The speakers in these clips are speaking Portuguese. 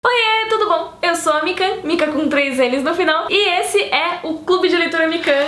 Oiê, tudo bom? Eu sou a Mikan, Mika com 3 N's no final, e esse é o Clube de Leitura Mikan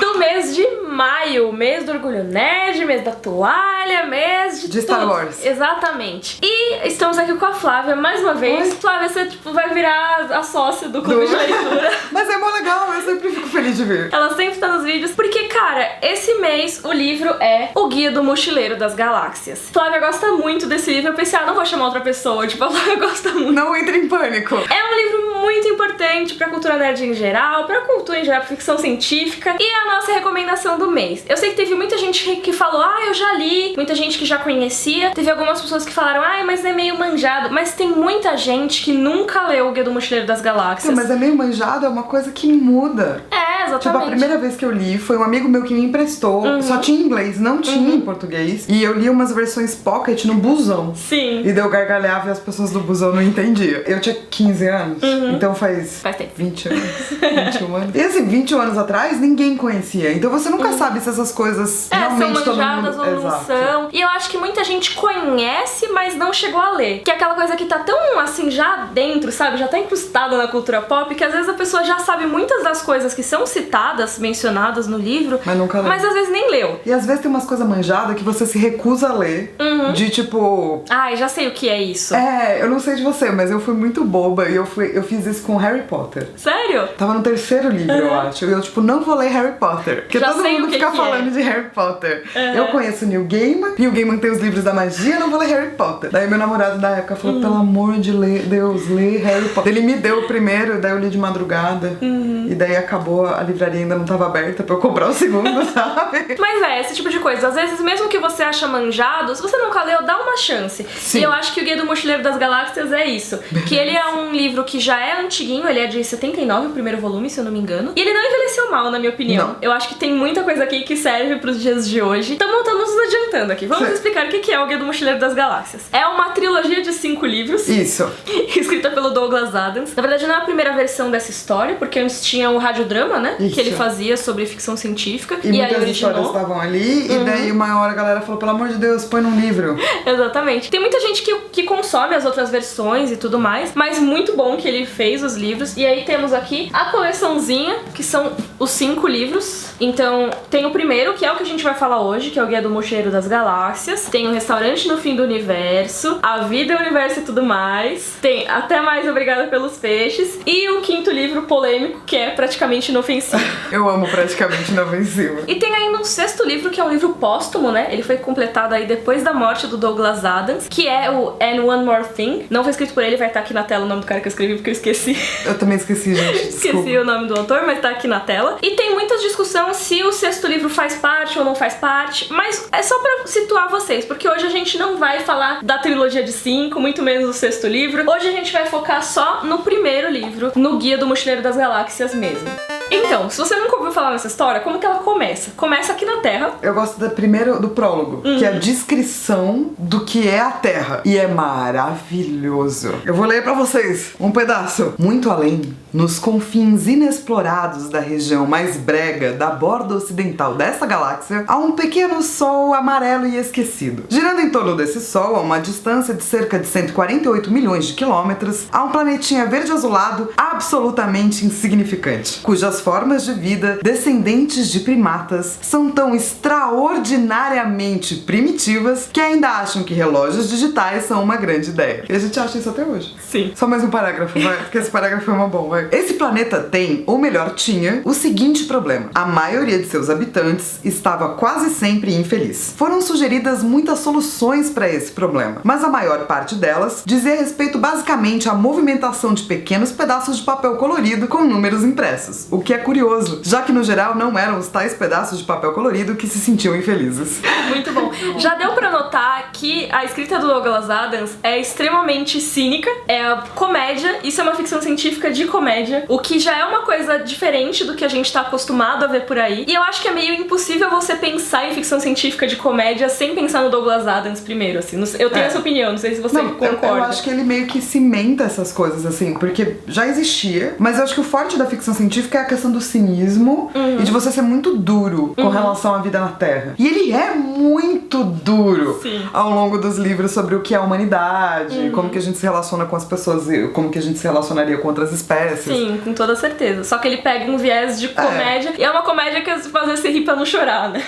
do mês de maio, mês do Orgulho Nerd, mês da toalha, mês de Star tudo. Wars. Exatamente. E estamos aqui com a Flávia mais uma vez. Oi. Flávia, você vai virar a sócia do Clube de Leitura. Mas é mó legal, eu sempre fico feliz de ver. Ela sempre tá nos vídeos, porque, cara, esse mês o livro é O Guia do Mochileiro das Galáxias. Flávia gosta muito desse livro, eu pensei, não vou chamar outra pessoa, tipo, a Flávia gosta muito. Não entre em pânico. É um livro muito importante pra cultura nerd em geral, pra cultura em geral, pra ficção científica, e é a nossa recomendação do mês. Eu sei que teve muita gente que falou, eu já li, muita gente que já conhecia, teve algumas pessoas que falaram, mas é meio manjado, mas tem muita gente que nunca leu O Guia do Mochileiro das Galáxias. Mas é meio manjado, é uma coisa que muda. É, exatamente. Tipo, a primeira vez que eu li foi um amigo meu que me emprestou, só tinha em inglês, não tinha em português, e eu li umas versões pocket no busão. Sim. E daí eu gargalhava e as pessoas do busão não entendiam. Eu tinha 15 anos, então faz tempo. 20 anos, 21 anos. E assim, 21 anos atrás, ninguém conhecia. Então você nunca sabe se essas coisas realmente são todo manjadas mundo... ou não Exato. são. E eu acho que muita gente conhece, mas não chegou a ler. Que é aquela coisa que tá tão, assim, já dentro, sabe? Já tá incrustada na cultura pop, que às vezes a pessoa já sabe muitas das coisas que são citadas, mencionadas no livro, Mas nunca leu. mas às vezes nem leu. E às vezes tem umas coisas manjadas que você se recusa a ler, de tipo... Ai, já sei o que é isso. Eu não sei de você, mas eu fui muito boba e eu fiz isso com Harry Potter. Sério? Tava no 3º livro, eu acho. E eu, tipo, não vou ler Harry Potter. Porque Já todo sei mundo o que fica que falando de Harry Potter. Uhum. Eu conheço Neil Gaiman. Neil Gaiman tem os livros da magia, eu não vou ler Harry Potter. Daí meu namorado da época falou, pelo amor de Deus, lê Harry Potter. Ele me deu o primeiro, daí eu li de madrugada. E daí acabou, a livraria ainda não tava aberta pra eu comprar o segundo, sabe? Mas esse tipo de coisa. Às vezes, mesmo que você acha manjado, se você nunca leu, dá uma chance. Sim. E eu acho que O Guia do Mochileiro das Galáxias é isso. Que ele é um livro que já é antiguinho, ele é de 79, o primeiro volume, se eu não me engano. E ele não envelheceu mal, na minha opinião. Não. Eu acho que tem muita coisa aqui que serve pros dias de hoje. Então, estamos nos adiantando aqui. Vamos Sim. explicar o que é O Guia do Mochileiro das Galáxias. É uma trilogia de 5 livros. Isso. Escrita pelo Douglas Adams. Na verdade, não é a primeira versão dessa história, porque antes tinha o radiodrama, né? Isso. Que ele fazia sobre ficção científica. E aí muitas originou. histórias estavam ali, e daí uma hora a galera falou, pelo amor de Deus, põe num livro. Exatamente. Tem muita gente que consome as outras versões e tudo mais, mas muito bom que ele fez os livros. E aí temos aqui a coleçãozinha, que são os 5 livros. Então, tem o primeiro, que é o que a gente vai falar hoje, que é o Guia do Mochileiro das Galáxias. Tem o Restaurante no Fim do Universo, A Vida, o Universo e tudo mais. Tem Até Mais Obrigada pelos Peixes. E o 5º livro polêmico, que é Praticamente Inofensivo. Eu amo Praticamente Inofensivo. E tem ainda um 6º livro, que é um livro póstumo, né? Ele foi completado aí depois da morte do Douglas Adams, que é o And One More Thing. Não foi escrito por ele, vai estar aqui na tela o nome do cara que eu escrevi, porque eu esqueci. Eu também esqueci, gente. Esqueci Desculpa. o nome do autor, mas tá aqui na tela. E tem muita discussão se o 6º livro faz parte ou não faz parte, mas é só pra situar vocês, porque hoje a gente não vai falar da trilogia de 5, muito menos do 6º livro. Hoje a gente vai focar só no primeiro livro, no Guia do Mochileiro das Galáxias mesmo. Então, se você nunca ouviu falar nessa história, como que ela começa? Começa aqui na Terra. Eu gosto do prólogo, que é a descrição do que é a Terra. E é maravilhoso. Eu vou ler pra vocês um pedaço. Muito além, nos confins inexplorados da região mais brega da borda ocidental dessa galáxia, há um pequeno sol amarelo e esquecido. Girando em torno desse sol, a uma distância de cerca de 148 milhões de quilômetros, há um planetinha verde-azulado absolutamente insignificante, cujas formas de vida, descendentes de primatas, são tão extraordinariamente primitivas que ainda acham que relógios digitais são uma grande ideia. E a gente acha isso até hoje. Sim. Só mais um parágrafo, vai, porque esse parágrafo é uma bom, vai. Esse planeta tem, ou melhor, tinha, o seguinte problema. A maioria de seus habitantes estava quase sempre infeliz. Foram sugeridas muitas soluções para esse problema, mas a maior parte delas dizia respeito basicamente à movimentação de pequenos pedaços de papel colorido com números impressos, o que é curioso, já que no geral não eram os tais pedaços de papel colorido que se sentiam infelizes. Muito bom. Já deu pra notar que a escrita do Douglas Adams é extremamente cínica, é comédia, isso é uma ficção científica de comédia, o que já é uma coisa diferente do que a gente tá acostumado a ver por aí. E eu acho que é meio impossível você pensar em ficção científica de comédia sem pensar no Douglas Adams primeiro, assim. Eu tenho essa opinião, não sei se você concorda. Eu acho que ele meio que cimenta essas coisas, assim, porque já existia, mas eu acho que o forte da ficção científica é a questão questão do cinismo e de você ser muito duro com relação à vida na Terra. E ele é muito duro ao longo dos livros sobre o que é a humanidade, como que a gente se relaciona com as pessoas, como que a gente se relacionaria com outras espécies. Sim, com toda certeza. Só que ele pega um viés de comédia, e é uma comédia que faz você rir pra não chorar, né?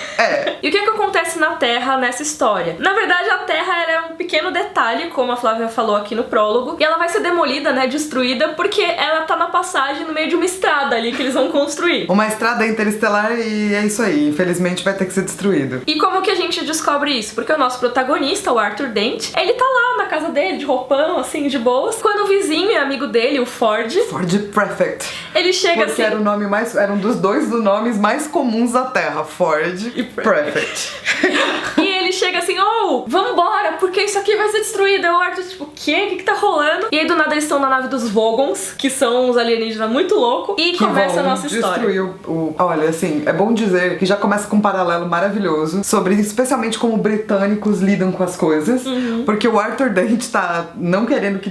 E o que acontece na Terra nessa história? Na verdade, a Terra era um pequeno detalhe, como a Flávia falou aqui no prólogo, e ela vai ser demolida, né, destruída, porque ela tá na passagem no meio de uma estrada ali que eles vão construir. Uma estrada interestelar e é isso aí. Infelizmente vai ter que ser destruído. E como que a gente descobre isso? Porque o nosso protagonista, o Arthur Dent, ele tá lá na casa dele, de roupão, assim, de boas, quando o vizinho e amigo dele, o Ford Prefect, ele chega porque assim... era um dos dois nomes mais comuns da Terra, Ford e Prefect. E ele chega assim, vambora, porque isso aqui vai ser destruído. Aí o Arthur, tipo, o quê? O que tá rolando? E aí do nada eles estão na nave dos Vogons, que são uns alienígenas muito loucos, e que começa a nossa história. Olha, assim, é bom dizer que já começa com um paralelo maravilhoso sobre, especialmente como britânicos lidam com as coisas, porque o Arthur Dent tá não querendo que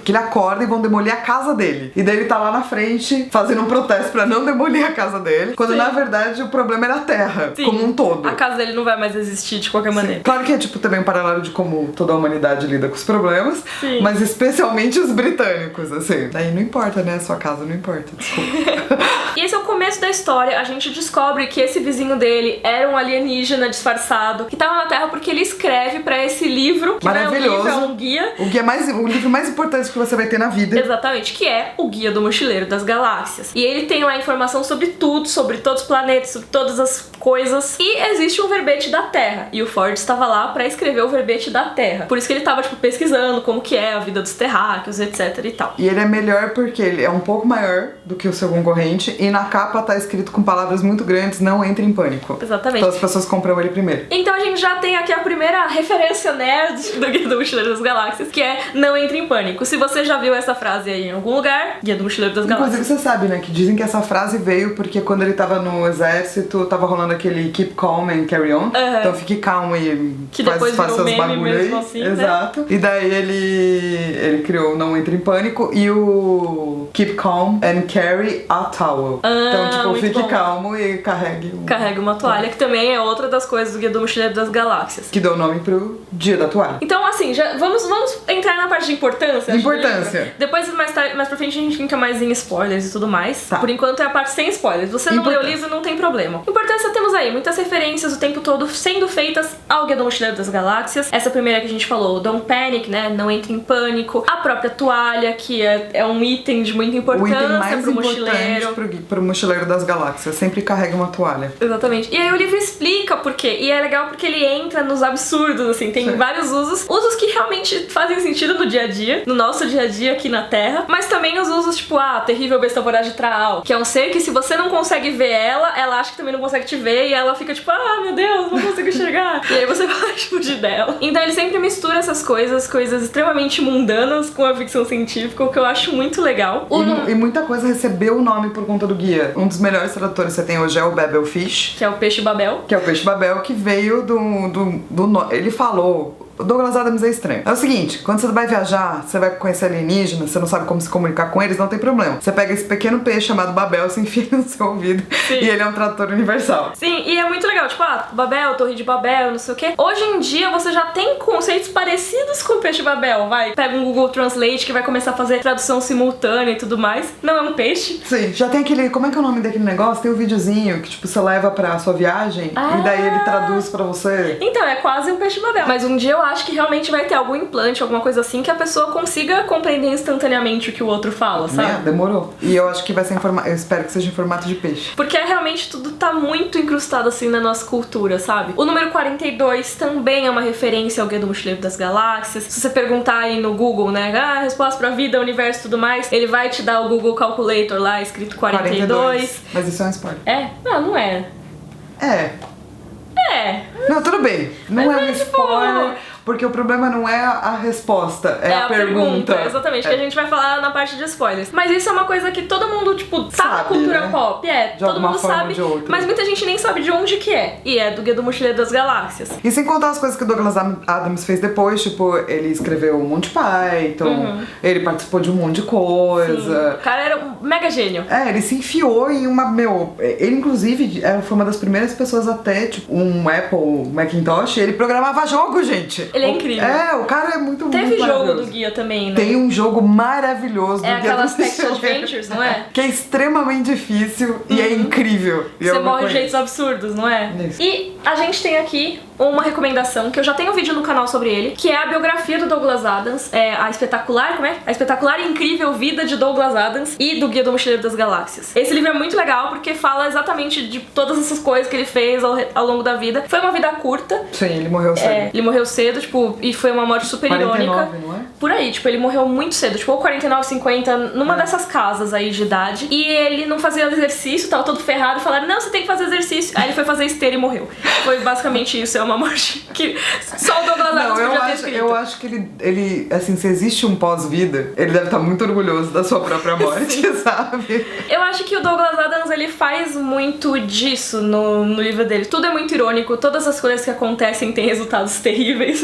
que ele acorda e vão demolir a casa dele. E daí ele tá lá na frente fazendo um protesto pra não demolir a casa dele, quando na verdade o problema era a Terra, como um todo. A casa dele não vai mais existir de qualquer maneira. Claro que é tipo também um paralelo de como toda a humanidade lida com os problemas, mas especialmente os britânicos, assim. Daí não importa, né? A sua casa não importa, desculpa. E esse é o começo da história. A gente descobre que esse vizinho dele era um alienígena disfarçado que tava na Terra porque ele escreve pra esse livro, que maravilhoso. Não é um guia. O livro mais importante que você vai ter na vida. Exatamente, que é o Guia do Mochileiro das Galáxias. E ele tem lá informação sobre tudo, sobre todos os planetas, sobre todas as coisas. E existe um verbete da Terra. E o Ford estava lá pra escrever o verbete da Terra. Por isso que ele tava, tipo, pesquisando como que é a vida dos terráqueos, etc e tal. E ele é melhor porque ele é um pouco maior do que o seu concorrente. E na capa tá escrito com palavras muito grandes, não entre em pânico. Exatamente. Então as pessoas compram ele primeiro. Então a gente já tem aqui a primeira referência nerd do Guia do Mochileiro das Galáxias, que é não entre em pânico. Se você já viu essa frase aí em algum lugar, Guia do Mochileiro das Galáxias. Inclusive você sabe, né, que dizem que essa frase veio porque quando ele tava no exército, tava rolando aquele keep calm and carry on. Então fique calmo e que faz seus bagulho aí. Assim, exato. Né? E daí ele criou Não Entre em Pânico e o Keep Calm and Carry a Towel. Então, tipo, fique calmo e carregue uma toalha, que também é outra das coisas do Guia do Mochileiro das Galáxias. Que deu o nome pro Dia da Toalha. Então, assim, já vamos entrar na parte de importância. Depois, mais pra frente, a gente fica mais em spoilers e tudo mais. Por enquanto é a parte sem spoilers. Você não leu o livro, não tem problema. Importância, temos aí muitas referências o tempo todo sendo feitas ao Guia do Mochileiro das Galáxias. Essa primeira que a gente falou, Don't Panic, né? Não entre em pânico. A própria toalha, que é um item de muita importância pro mochileiro. Pro mochileiro das galáxias. Sempre carrega uma toalha. Exatamente. E aí o livro explica por quê. E é legal porque ele entra nos absurdos, assim. Tem vários usos que realmente fazem sentido no dia a dia, no nosso dia a dia aqui na Terra. Mas também os usos, tipo, terrível besta voraz de Traal, que é um ser que se você não consegue ver ela acha que também não consegue te ver e ela fica tipo, meu Deus, não consigo enxergar. E aí você vai fugir dela. Então ele sempre mistura essas coisas extremamente mundanas com a ficção científica, o que eu acho muito legal. E muita coisa recebeu o nome por conta do guia. Um dos melhores tradutores que você tem hoje é o Babelfish. Que é o peixe Babel. Que veio ele falou... O Douglas Adams é estranho. É o seguinte, quando você vai viajar, você vai conhecer alienígenas, você não sabe como se comunicar com eles, não tem problema. Você pega esse pequeno peixe chamado Babel, você enfia no seu ouvido e ele é um tradutor universal. Sim, e é muito legal, tipo, Babel, Torre de Babel, não sei o quê. Hoje em dia você já tem conceitos parecidos com o peixe Babel, pega um Google Translate que vai começar a fazer tradução simultânea e tudo mais. Não é um peixe. Sim, já tem aquele, como é que é o nome daquele negócio? Tem um videozinho que, tipo, você leva pra sua viagem e daí ele traduz pra você. Então, é quase um peixe Babel. Mas um dia eu acho que realmente vai ter algum implante, alguma coisa assim, que a pessoa consiga compreender instantaneamente o que o outro fala, sabe? Demorou. E eu acho que vai ser eu espero que seja em formato de peixe. Porque realmente tudo tá muito incrustado assim na nossa cultura, sabe? O número 42 também é uma referência ao Guia do Mochileiro das Galáxias. Se você perguntar aí no Google, né, resposta pra vida, universo e tudo mais, ele vai te dar o Google Calculator lá, escrito 42. Mas isso é um spoiler. Não é. Não, tudo bem. Não é um spoiler. porque o problema não é a resposta, é a pergunta. Exatamente, que a gente vai falar na parte de spoilers. Mas isso é uma coisa que todo mundo, tipo, tá na cultura, né? Pop. Todo mundo sabe, mas muita gente nem sabe de onde que é. E é do Guia do Mochileiro das Galáxias. E sem contar as coisas que o Douglas Adams fez depois, tipo, ele escreveu um Monty Python, ele participou de um monte de coisa. Sim. O cara era um mega gênio. Ele se enfiou em uma, ele inclusive foi uma das primeiras pessoas a ter, tipo, um Apple Macintosh, ele programava jogo, gente. Ele é incrível. O cara é muito Teve jogo do Guia também, né? Tem um jogo maravilhoso do Guia aquelas Text Adventures, não é? Que é extremamente difícil e é incrível. Você morre de jeitos absurdos, não é? Isso. E a gente tem aqui uma recomendação, que eu já tenho um vídeo no canal sobre ele, que é a biografia do Douglas Adams, a espetacular, A espetacular e incrível vida de Douglas Adams e do Guia do Mochileiro das Galáxias. Esse livro é muito legal porque fala exatamente de todas essas coisas que ele fez ao longo da vida. Foi uma vida curta. Sim, ele morreu cedo. Ele morreu cedo, tipo, e foi uma morte super 49, irônica. não é? Por aí, tipo, ele morreu muito cedo, tipo, ou 49, 50, numa dessas casas aí de idade. E ele não fazia exercício, tava todo ferrado, falaram, não, você tem que fazer exercício. Aí ele foi fazer esteira e morreu. Foi basicamente isso, é uma morte que só o Douglas Adams podia ter escrito. Eu acho que ele, assim, se existe um pós-vida, ele deve estar muito orgulhoso da sua própria morte, sabe? Eu acho que o Douglas Adams, ele faz muito disso no livro dele. Tudo é muito irônico, todas as coisas que acontecem têm resultados terríveis,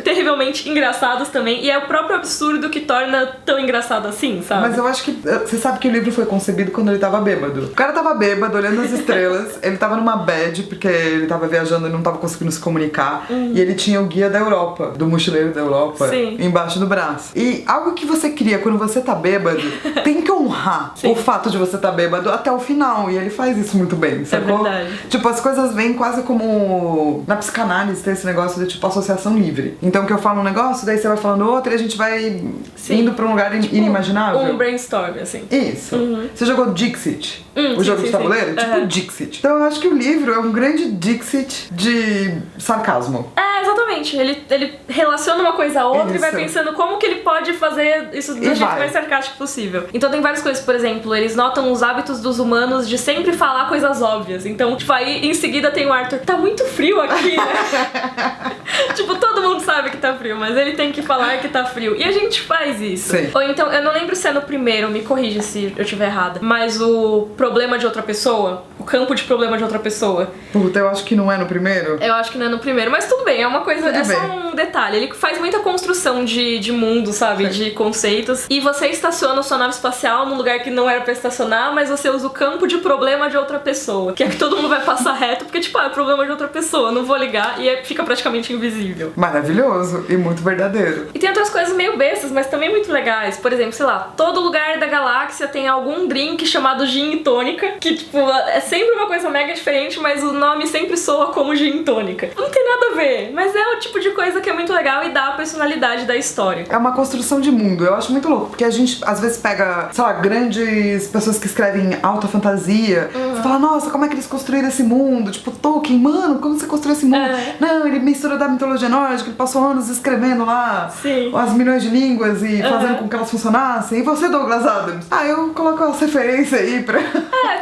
terrivelmente engraçados também, e é o próprio absurdo que torna tão engraçado assim, sabe? Mas eu acho que, você sabe que o livro foi concebido quando ele tava bêbado. O cara tava bêbado, olhando as estrelas, ele tava numa bad, porque ele tava viajando e não tava conseguindo se comunicar, e ele tinha o Guia da Europa, do Mochileiro da Europa, embaixo do braço. E algo que você cria quando você tá bêbado, tem que honrar o fato de você tá bêbado até o final, e ele faz isso muito bem, sacou? É verdade. Tipo, as coisas vêm quase como na psicanálise, tem esse negócio de tipo associação livre. Então que eu falo um negócio, daí você vai falando outro e a gente vai indo pra um lugar tipo, inimaginável. Um brainstorm, assim. Isso. Você jogou Dixit? O jogo de tabuleiro? Tipo Dixit. Então eu acho que o livro é um grande Dixit de sarcasmo. Exatamente. Ele relaciona uma coisa a outra e vai pensando como que ele pode fazer isso do jeito mais sarcástico possível. Então tem várias coisas, por exemplo, eles notam os hábitos dos humanos de sempre falar coisas óbvias. Então, tipo, aí em seguida tem o Arthur, tá muito frio aqui, né? Tipo, todo mundo sabe que tá frio, mas ele tem que falar que tá frio. E a gente faz isso. Sim. Ou então, eu não lembro se é no primeiro, me corrija se eu estiver errada, mas o problema de outra pessoa, o campo de problema de outra pessoa. Puta, eu acho que não é no primeiro. Eu acho que não é no primeiro, mas tudo bem, é uma coisa, só um detalhe. Ele faz muita construção de mundo, sabe? De conceitos. E você estaciona sua nave espacial num lugar que não era pra estacionar, mas você usa o campo de problema de outra pessoa. Que é que todo mundo vai passar reto, porque, tipo, é problema de outra pessoa, não vou ligar, e fica praticamente invisível. Maravilhoso e muito verdadeiro. E tem outras coisas meio bestas, mas também muito legais. Por exemplo, sei lá, todo lugar da galáxia tem algum drink chamado gin e tônica, que, tipo, é sempre uma coisa mega diferente, mas o nome sempre soa como gin e tônica. Não tem nada a ver, mas é o tipo de coisa que é muito legal e dá a personalidade da história. É uma construção de mundo, eu acho muito louco, porque a gente às vezes pega, sei lá, grandes pessoas que escrevem alta fantasia, você fala, nossa, como é que eles construíram esse mundo? Tipo, Tolkien, mano, como você construiu esse mundo? Não, ele mistura da mitologia nórdica, ele passou anos escrevendo lá as milhões de línguas e fazendo com que elas funcionassem. E você, Douglas Adams? Eu coloco as referências aí pra...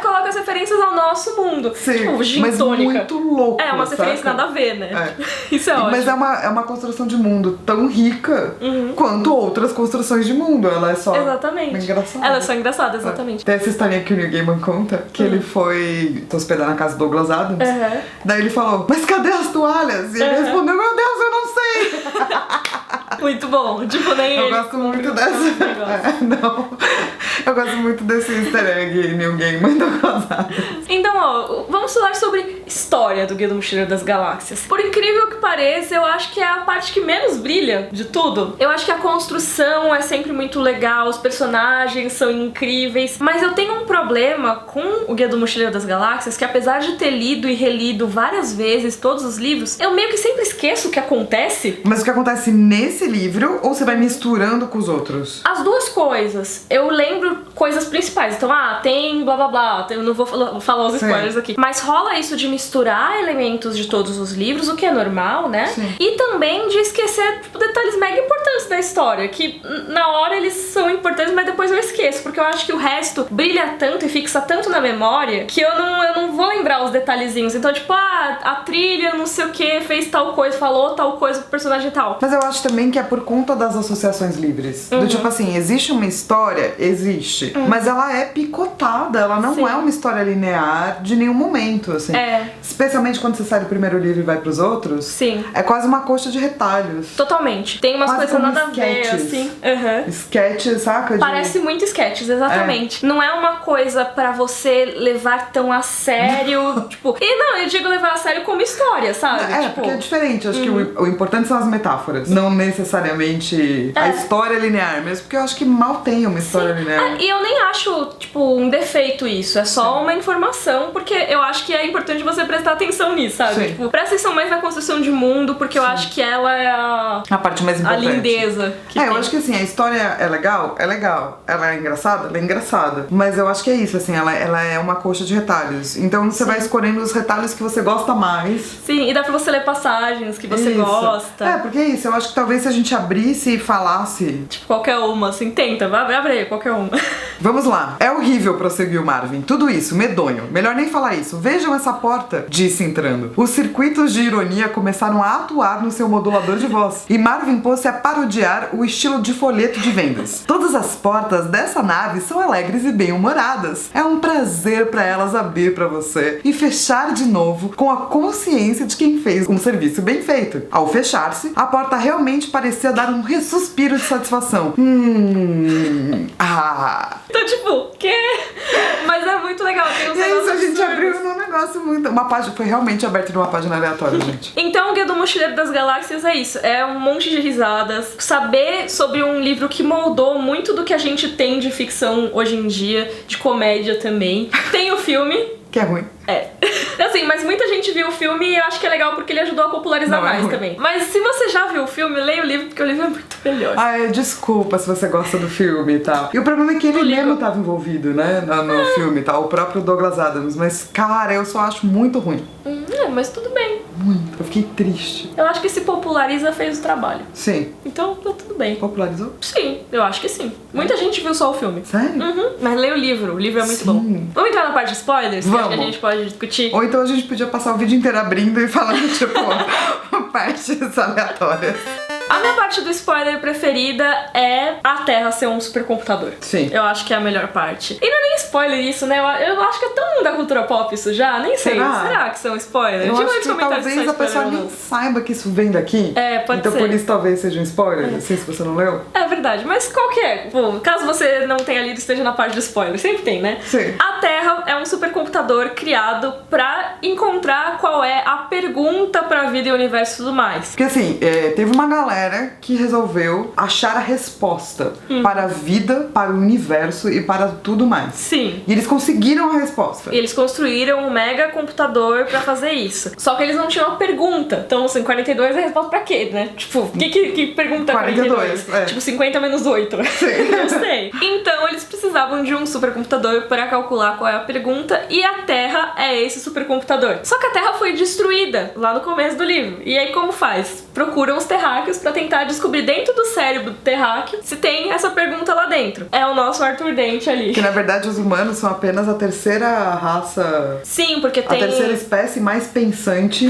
coloca as referências ao nosso mundo. Sim, tipo, gin mas tônica. muito louco, Umas referências nada a ver, né? Isso é ótimo. Mas é uma construção de mundo tão rica quanto outras construções de mundo. Ela é só engraçada. Ela é só engraçada, exatamente. Tem essa historinha que o Neil Gaiman conta, que ele foi se hospedar na casa do Douglas Adams. Daí ele falou, mas cadê as toalhas? E ele respondeu, meu Deus, eu não sei. Muito bom. Tipo, nem eu gosto muito dessa... não. Eu gosto muito desse easter egg Neil Gaiman do Douglas Adams. Então, vamos falar sobre história do Guia do Mochileiro das Galáxias. Por incrível que pareça, eu acho que é a parte que menos brilha de tudo. Eu acho que a construção é sempre muito legal, os personagens são incríveis, mas eu tenho um problema com o Guia do Mochileiro das Galáxias, que apesar de ter lido e relido várias vezes todos os livros, eu meio que sempre esqueço o que acontece. Mas o que acontece nesse livro, ou você vai misturando com os outros? As duas coisas. Eu lembro coisas principais. Então, tem blá blá blá, eu não vou falar os spoilers aqui. Mas rola isso de misturar elementos de todos os livros, o que é normal, né? Sim. E também de esquecer detalhes mega importantes da história, que na hora eles são importantes, mas depois eu esqueço, porque eu acho que o resto brilha tanto e fixa tanto na memória que eu não vou lembrar os detalhezinhos. Então, tipo, a trilha, não sei o que, fez tal coisa, falou tal coisa pro personagem tal. Mas eu acho também que é por conta das associações livres. Do tipo assim, existe uma história? Existe. Mas ela é picotada, ela não é uma história linear de nenhum momento, assim. Especialmente quando você sai do primeiro livro e vai pros outros. Sim. É quase uma coxa de retalhos. Totalmente. Tem umas Quase coisas como nada a ver, sketches. assim. Sketch, saca? Parece muito sketches, exatamente. Não é uma coisa pra você levar tão a sério, tipo... E não, eu digo levar a sério como história, sabe? Tipo, porque é diferente. Acho que o importante são as metáforas. Não necessariamente a história linear mesmo, porque eu acho que mal tem uma história linear. E eu nem acho, tipo, um defeito isso. É só uma informação, porque eu acho que é importante você prestar atenção nisso, sabe? Sim. Tipo, presta atenção mais na construção de mundo, porque eu acho que ela é a parte mais a importante. lindeza que tem. Eu acho que assim, a história é legal. Ela é engraçada? Ela é engraçada. Mas eu acho que é isso, assim, ela é uma coxa de retalhos. Então você vai escolhendo os retalhos que você gosta mais. Sim, e dá pra você ler passagens que você gosta. Porque é isso, eu acho que talvez se a gente abrisse e falasse... Tipo, qualquer uma, assim, tenta, abre aí, qualquer uma. Vamos lá. É horrível, prosseguiu Marvin. Tudo isso, medonho. Melhor nem falar isso. Vejam essa porta, disse entrando. Os circuitos de ironia começaram a atuar no seu modulador de voz. E Marvin pôs-se a parodiar o estilo de folheto de vendas. Todas as portas dessa nave são alegres e bem-humoradas. É um prazer para elas abrir para você e fechar de novo com a consciência de quem fez um serviço bem feito. Ao fechar-se, a porta realmente parecia dar um suspiro de satisfação. Então, tipo, quê? Mas é muito legal. Tem uns E é isso, a gente absurdos. abriu num negócio muito... Uma página, foi realmente aberta numa página aleatória, gente. Então, o Guia do Mochileiro das Galáxias é isso. É um monte de risadas. Saber sobre um livro que moldou muito do que a gente tem de ficção hoje em dia, de comédia também. Tem o filme. Que é ruim. Assim, mas muita gente viu o filme e eu acho que é legal porque ele ajudou a popularizar Não, é mais ruim. também. Mas se você já viu o filme, leia o livro, porque o livro é muito melhor. Desculpa se você gosta do filme e tal. E o problema é que ele mesmo tava envolvido, né, no filme e tal, o próprio Douglas Adams. Mas, cara, eu só acho muito ruim. Mas tudo bem. Muito. Eu fiquei triste. Eu acho que se populariza, fez o trabalho. Sim. Então, tá tudo bem. Popularizou? Sim, eu acho que sim. Muita gente viu só o filme. Sério? Mas leia o livro é muito Sim. bom. Vamos entrar na parte de spoilers? Vamos. Que acho que a gente pode discutir. Ou então a gente podia passar o vídeo inteiro abrindo e falando, tipo, partes aleatórias. A minha parte do spoiler preferida é a Terra ser um supercomputador. Sim. Eu acho que é a melhor parte. E não é nem spoiler isso, né? Eu acho que é tão da cultura pop isso já, nem sei. Será? Que são spoilers? Eu Diga acho nos que comentários talvez se a são pessoa spoiler ou nem não. saiba que isso vem daqui. Pode então ser. por isso talvez seja um spoiler. Não sei se você não leu. É verdade, mas qual que é? Bom, caso você não tenha lido, esteja na parte do spoiler. Sempre tem, né? Sim. A Terra é um supercomputador criado pra encontrar qual é a pergunta pra vida e o universo e tudo mais. Porque assim, teve uma galera que resolveu achar a resposta para a vida, para o universo e para tudo mais. Sim. E eles conseguiram a resposta. E eles construíram um mega computador pra fazer isso. Só que eles não tinham uma pergunta. Então, assim, 42 é a resposta pra quê, né? Tipo, que pergunta 42? Tipo, 50 menos 8. Não sei. Então, eles precisavam de um supercomputador pra calcular qual é a pergunta. E a Terra é esse supercomputador. Só que a Terra foi destruída lá no começo do livro. E aí, como faz? Procuram os terráqueos pra tentar descobrir dentro do cérebro do terráqueo se tem essa pergunta lá dentro. É o nosso Arthur Dent ali. Que na verdade os humanos são apenas a terceira raça... Sim, porque tem... A terceira espécie mais pensante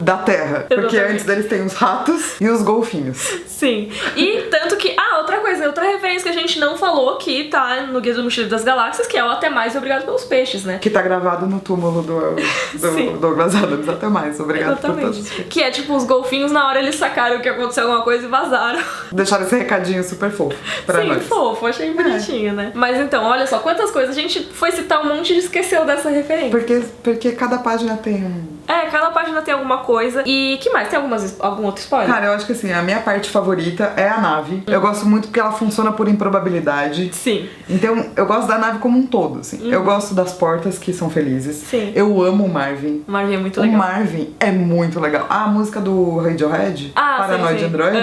da Terra. Porque Exatamente. antes deles tem os ratos e os golfinhos. Sim. E tanto que... outra coisa, outra referência que a gente não falou que tá no Guia do Mochileiro das Galáxias, que é o Até Mais Obrigado pelos Peixes, né? Que tá gravado no túmulo do Douglas Adams. Até mais. Obrigado por todos. Exatamente. Que é tipo, os golfinhos na hora eles sacaram que aconteceu alguma coisa e vazaram. Deixaram esse recadinho super fofo pra Sim, nós. fofo, achei bonitinho, né? Mas então, olha só, quantas coisas. A gente foi citar um monte e esqueceu dessa referência. Porque cada página tem um... cada página tem alguma coisa. E que mais? Tem algum outro spoiler? Cara, eu acho que assim, a minha parte favorita é a nave. Eu gosto muito porque ela funciona por improbabilidade. Sim. Então, eu gosto da nave como um todo, assim. Eu gosto das portas que são felizes. Sim. Eu amo o Marvin. O Marvin é muito legal. O Marvin é muito legal. A música do Radiohead, Paranoid sim. Android,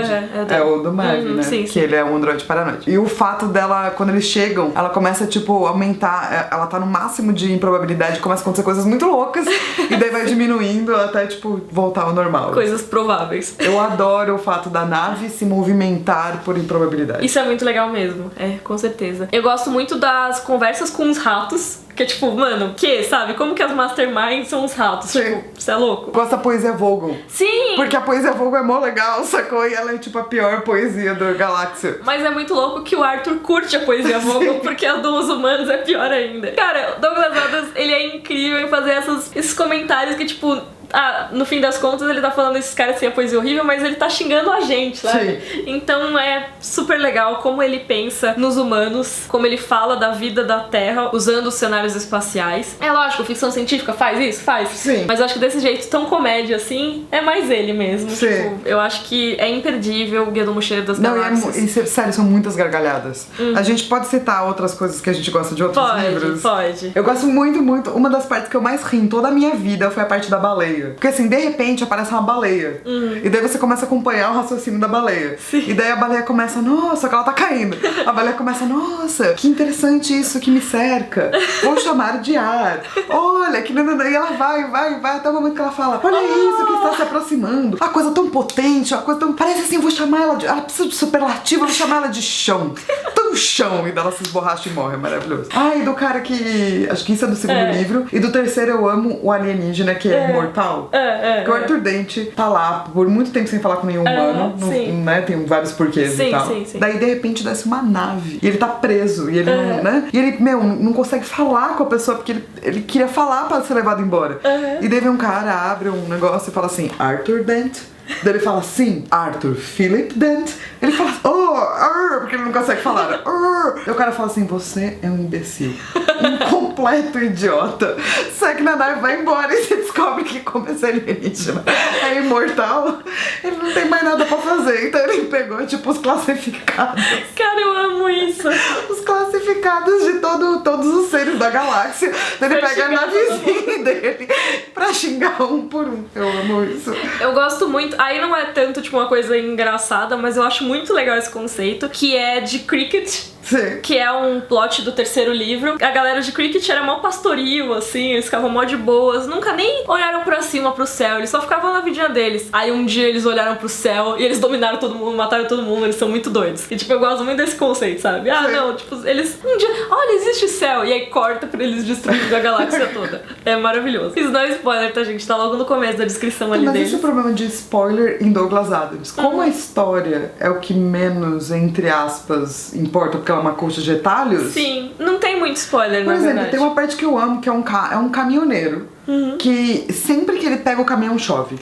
é o do Marvin, né? Sim, que ele é um android paranoide. E o fato dela, quando eles chegam, ela começa, tipo, a aumentar. Ela tá no máximo de improbabilidade, começa a acontecer coisas muito loucas. E daí vai diminuindo até, tipo, voltar ao normal. Coisas prováveis. Eu adoro o fato da nave se movimentar por improbabilidade. Isso é muito legal mesmo, com certeza. Eu gosto muito das conversas com os ratos, que é tipo, mano, sabe? Como que as Masterminds são os ratos? Sim. Tipo, você é louco? Gosto da poesia Vogel. Sim! Porque a poesia Vogel é mó legal, sacou? E ela é tipo a pior poesia da galáxia. Mas é muito louco que o Arthur curte a poesia Vogel, porque a dos humanos é pior ainda. Cara, o Douglas Adams, ele é incrível em fazer esses comentários que, tipo... no fim das contas ele tá falando esses caras assim, a poesia horrível, mas ele tá xingando a gente, sabe? Sim. Então é super legal como ele pensa nos humanos, como ele fala da vida da Terra usando os cenários espaciais. É lógico, ficção científica faz isso? Faz. Sim. Mas eu acho que desse jeito tão comédia assim, é mais ele mesmo. Sim. Tipo, eu acho que é imperdível o Guia do Mochileiro das Galáxias. Não, sério, são muitas gargalhadas. A gente pode citar outras coisas que a gente gosta de outros livros? Pode. Eu gosto muito, muito. Uma das partes que eu mais ri em toda a minha vida foi a parte da baleia. Porque assim, de repente aparece uma baleia. E daí você começa a acompanhar o raciocínio da baleia. Sim. E daí a baleia começa, nossa, que ela tá caindo. A baleia começa, nossa, que interessante isso que me cerca. Vou chamar de ar. Olha, que nanana. E ela vai até o momento que ela fala, olha isso que está se aproximando. Uma coisa tão potente, uma coisa tão... Parece assim, vou chamar ela de... Ela precisa de superlativo, eu vou chamar ela de chão. Tão chão. E daí ela se esborracha e morre, é maravilhoso. E do cara que... Acho que isso é do segundo livro. E do terceiro eu amo o alienígena, que é imortal. Porque o Arthur Dent tá lá por muito tempo sem falar com nenhum humano, né? Tem vários porquês e tal. Sim. Daí de repente desce uma nave e ele tá preso e ele não, né? E ele, não consegue falar com a pessoa porque ele queria falar pra ser levado embora. E daí vem um cara, abre um negócio e fala assim, Arthur Dent. Daí ele fala sim, Arthur Philip Dent. Ele fala, porque ele não consegue falar. E o cara fala assim, você é um imbecil. Um completo idiota. Sai que na nave vai embora e você descobre que como esse alienígena é imortal, ele não tem mais nada pra fazer. Então ele pegou, tipo, os classificados. Cara, eu amo isso. Os classificados de todos os seres da galáxia. Daí ele pega a navezinha dele pra xingar um por um. Eu amo isso. Eu gosto muito. Aí não é tanto, tipo, uma coisa engraçada, mas eu acho muito legal esse conceito, que é de Cricket. Sim. Que é um plot do terceiro livro. A galera de Cricket era mó pastoril, assim, eles ficavam mó de boas, nunca nem olharam pra cima, pro céu, eles só ficavam na vidinha deles. Aí um dia eles olharam pro céu e eles dominaram todo mundo, mataram todo mundo, eles são muito doidos. E tipo, eu gosto muito desse conceito, sabe? Sim. Não, tipo, eles um dia, olha, existe céu, e aí corta pra eles destruírem a galáxia toda. É maravilhoso. Isso não é spoiler, tá, gente? Tá logo no começo da descrição ali Mas deles. esse é o problema de spoiler em Douglas Adams. Como a história é o que menos, entre aspas, importa, porque ela é uma coxa de retalhos. Sim, não tem muito spoiler, Por na exemplo, verdade. tem uma parte que eu amo, que é um caminhoneiro. Que sempre que ele pega o caminhão chove.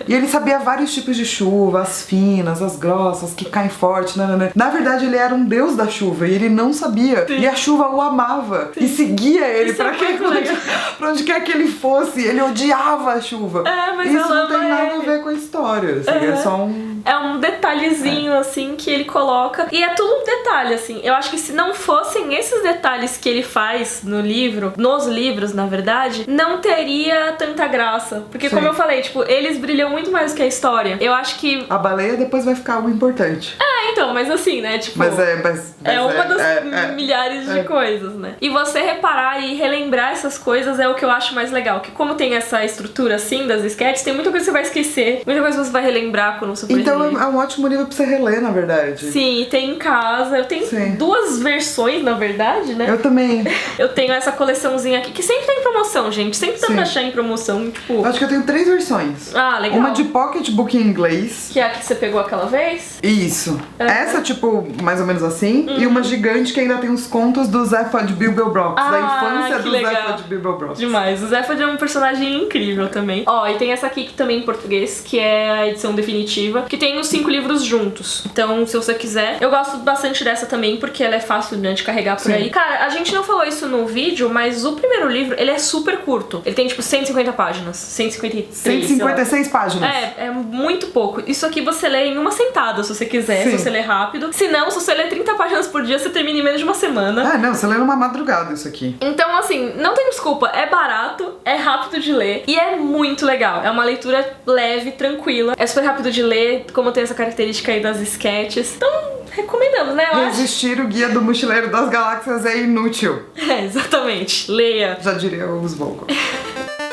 E ele sabia vários tipos de chuva, as finas, as grossas, que caem forte, nanana. Na verdade, ele era um deus da chuva e ele não sabia. Sim. E a chuva o amava. E seguia ele Isso é muito pra onde quer que ele fosse. Ele odiava a chuva. Mas isso ela não tem ama nada ele. a ver com a história. Assim, é só um... É um detalhezinho, assim, que ele coloca. E é tudo um detalhe, assim. Eu acho que se não fossem esses detalhes que ele faz no livro, nos livros, na verdade, não teria tanta graça. Porque, como eu falei, tipo, eles brilham muito mais do que a história. Eu acho que... A baleia depois vai ficar algo importante. Então, mas assim, né? Tipo... Mas é uma das milhares de coisas, né? E você reparar e relembrar essas coisas é o que eu acho mais legal. Que como tem essa estrutura, assim, das sketches, tem muita coisa que você vai esquecer. Muita coisa que você vai relembrar quando você for Então reler. é um ótimo livro pra você reler, na verdade. Sim, e tem em casa. Eu tenho duas versões, na verdade, né? Eu também. Eu tenho essa coleçãozinha aqui, que sempre tem promoção, gente. Sempre dá pra achar em promoção, tipo... Acho que eu tenho 3 versões. Ah, legal. Uma de pocketbook em inglês. Que é a que você pegou aquela vez? Isso. Essa, tipo, mais ou menos assim. E uma gigante que ainda tem os contos do Zaphod Beeblebrox, da infância do Zaphod Beeblebrox. Demais. O Zaphod é um personagem incrível também. Ó, e tem essa aqui que também em português, que é a edição definitiva, que tem os 5 livros juntos. Então, se você quiser, eu gosto bastante dessa também, porque ela é fácil, né, de carregar por aí. Cara, a gente não falou isso no vídeo, mas o primeiro livro, ele é super curto. Ele tem, tipo, 150 páginas. 153, 156 páginas. É muito pouco. Isso aqui você lê em uma sentada, se você quiser, se você lê rápido. Se não, se você lê 30 páginas por dia, você termina em menos de uma semana. Ah, não, você lê numa madrugada isso aqui. Então, assim, não tem desculpa. É barato, é rápido de ler e é muito legal. É uma leitura leve, tranquila. É super rápido de ler, como tem essa característica aí das sketches. Então, recomendamos, né? Resistir o Guia do Mochileiro das Galáxias é inútil. É, exatamente. Leia. Já diria os Volcos.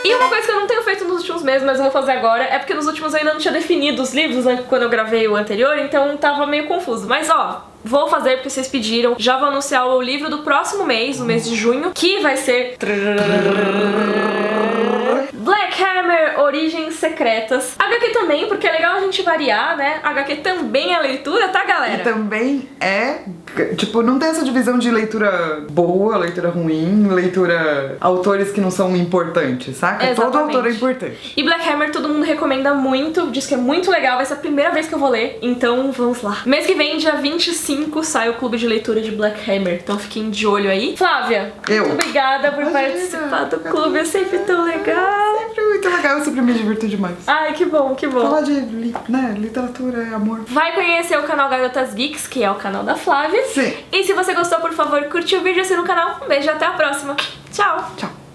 E uma coisa que eu não tenho feito nos últimos meses, mas eu vou fazer agora, é porque nos últimos eu ainda não tinha definido os livros, né, quando eu gravei o anterior, então tava meio confuso. Mas ó, vou fazer porque vocês pediram. Já vou anunciar o livro do próximo mês, no mês de junho, que vai ser... Black Hammer, Origens Secretas. HQ também, porque é legal a gente variar, né? HQ também é leitura, tá, galera? E também é, tipo, não tem essa divisão de leitura boa, leitura ruim, leitura... autores que não são importantes, saca? Exatamente. Todo autor é importante. E Black Hammer todo mundo recomenda muito, diz que é muito legal, vai ser a primeira vez que eu vou ler, então vamos lá. Mês que vem, dia 25, sai o clube de leitura de Black Hammer, então fiquem de olho aí. Flávia, muito obrigada por participar do clube, é sempre tão legal. Sempre muito legal, eu sempre me divirto demais. Ai, que bom, que bom. Falar de literatura é amor. Vai conhecer o canal Garotas Geeks, que é o canal da Flávia. Sim. E se você gostou, por favor, curte o vídeo, assina o canal. Um beijo e até a próxima. Tchau. Tchau.